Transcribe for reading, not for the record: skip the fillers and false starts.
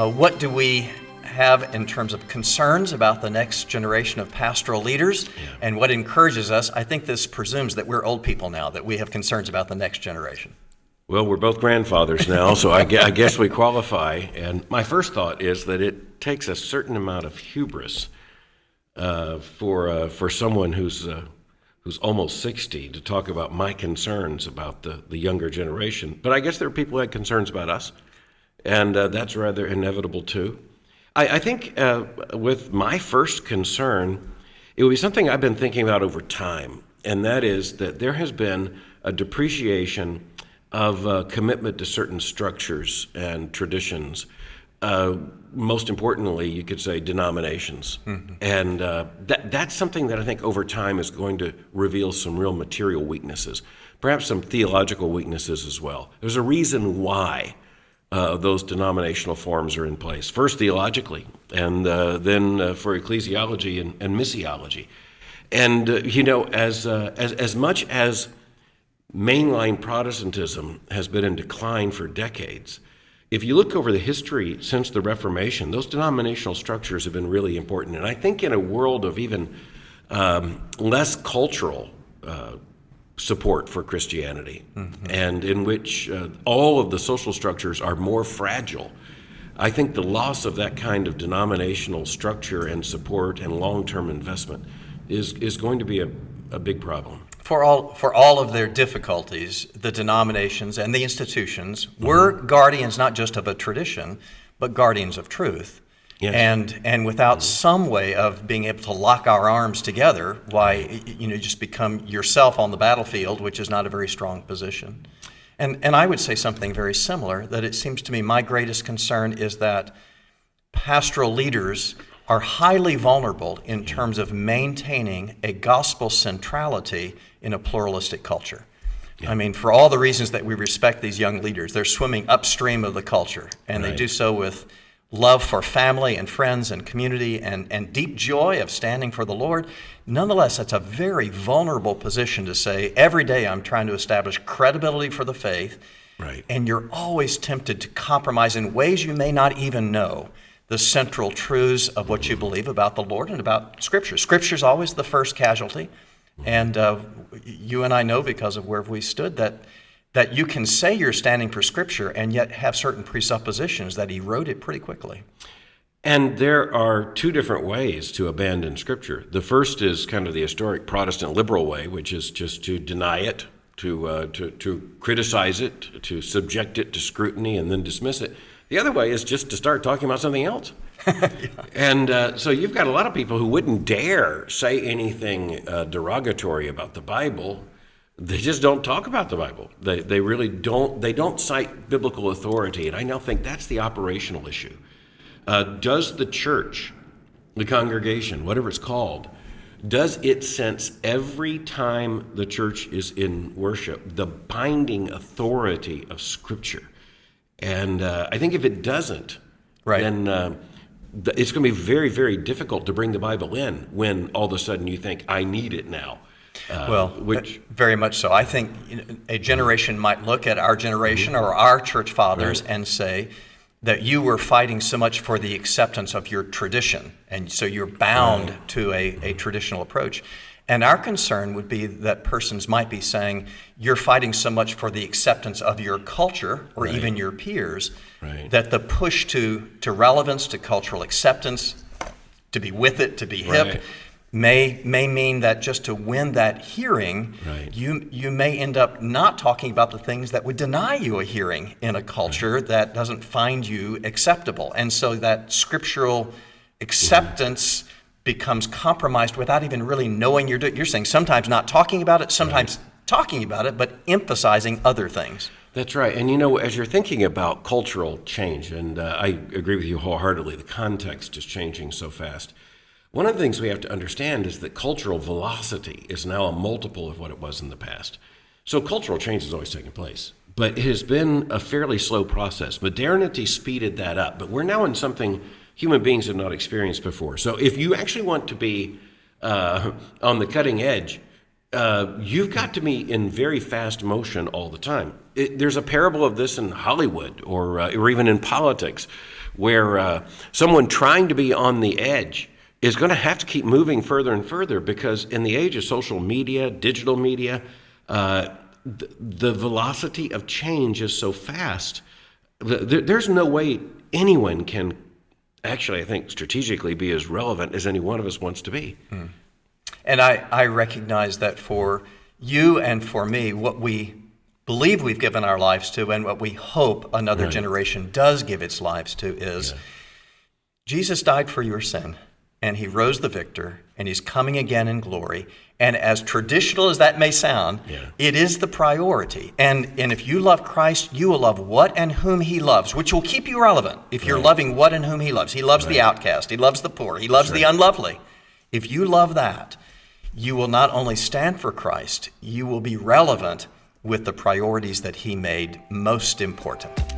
What do we have in terms of concerns about the next generation of pastoral leaders? And what encourages us? I think this presumes that we're old people now, that we have concerns about the next generation. Well, we're both grandfathers now, so I guess we qualify. And my first thought is that it takes a certain amount of hubris for someone who's almost 60 to talk about my concerns about the younger generation. But I guess there are people who had concerns about us, and that's rather inevitable too. I think with my first concern, it would be something I've been thinking about over time, and that is that there has been a depreciation of commitment to certain structures and traditions. Most importantly, you could say denominations. Mm-hmm. And that's something that I think over time is going to reveal some real material weaknesses, perhaps some theological weaknesses as well. There's a reason why those denominational forms are in place. First theologically, and then for ecclesiology and missiology. And as much as mainline Protestantism has been in decline for decades, if you look over the history since the Reformation, those denominational structures have been really important. And I think in a world of even less cultural support for Christianity, mm-hmm. and in which all of the social structures are more fragile, I think the loss of that kind of denominational structure and support and long-term investment is going to be a big problem. For all of their difficulties, the denominations and the institutions were mm-hmm. guardians not just of a tradition, but guardians of truth. Yes. And without mm-hmm. some way of being able to lock our arms together, why you just become yourself on the battlefield, which is not a very strong position. And I would say something very similar, that it seems to me my greatest concern is that pastoral leaders are highly vulnerable in terms of maintaining a gospel centrality in a pluralistic culture. Yeah. I mean, for all the reasons that we respect these young leaders, they're swimming upstream of the culture, and right. They do so with love for family and friends and community and deep joy of standing for the Lord. Nonetheless, that's a very vulnerable position to say, every day I'm trying to establish credibility for the faith, right. And you're always tempted to compromise in ways you may not even know the central truths of what you believe about the Lord and about Scripture. Scripture's always the first casualty, and you and I know, because of where we stood, that you can say you're standing for Scripture and yet have certain presuppositions that erode it pretty quickly. And there are two different ways to abandon Scripture. The first is kind of the historic Protestant liberal way, which is just to deny it, to criticize it, to subject it to scrutiny and then dismiss it. The other way is just to start talking about something else. Yeah. And so you've got a lot of people who wouldn't dare say anything derogatory about the Bible. They just don't talk about the Bible. They really don't. They don't cite biblical authority. And I now think that's the operational issue. Does the church, the congregation, whatever it's called, does it sense every time the church is in worship the binding authority of Scripture? And I think if it doesn't, right. Then it's going to be very, very difficult to bring the Bible in when all of a sudden you think, I need it now. Very much so. I think a generation might look at our generation mm-hmm. or our church fathers right. and say that you were fighting so much for the acceptance of your tradition, and so you're bound right. to a traditional approach. And our concern would be that persons might be saying, you're fighting so much for the acceptance of your culture or right. even your peers, right. that the push to relevance, to cultural acceptance, to be with it, to be hip, right. may mean that just to win that hearing, right. you may end up not talking about the things that would deny you a hearing in a culture right. that doesn't find you acceptable. And so that scriptural acceptance mm-hmm. becomes compromised without even really knowing you're saying sometimes not talking about it, sometimes right. talking about it, but emphasizing other things. That's right. And as you're thinking about cultural change, and I agree with you wholeheartedly, the context is changing so fast. One of the things we have to understand is that cultural velocity is now a multiple of what it was in the past. So cultural change has always taken place, but it has been a fairly slow process. Modernity speeded that up, but we're now in something human beings have not experienced before. So if you actually want to be on the cutting edge, you've got to be in very fast motion all the time. There's a parable of this in Hollywood or even in politics, where someone trying to be on the edge is going to have to keep moving further and further, because in the age of social media, digital media, the velocity of change is so fast. There's no way anyone can actually, I think, strategically be as relevant as any one of us wants to be. And I recognize that for you and for me, what we believe we've given our lives to and what we hope another generation does give its lives to is Jesus died for your sin, and he rose the victor, and he's coming again in glory. And as traditional as that may sound, it is the priority. And if you love Christ, you will love what and whom he loves, which will keep you relevant. If you're loving what and whom he loves. He loves the outcast. He loves the poor. He loves the unlovely. If you love that, you will not only stand for Christ, you will be relevant with the priorities that he made most important.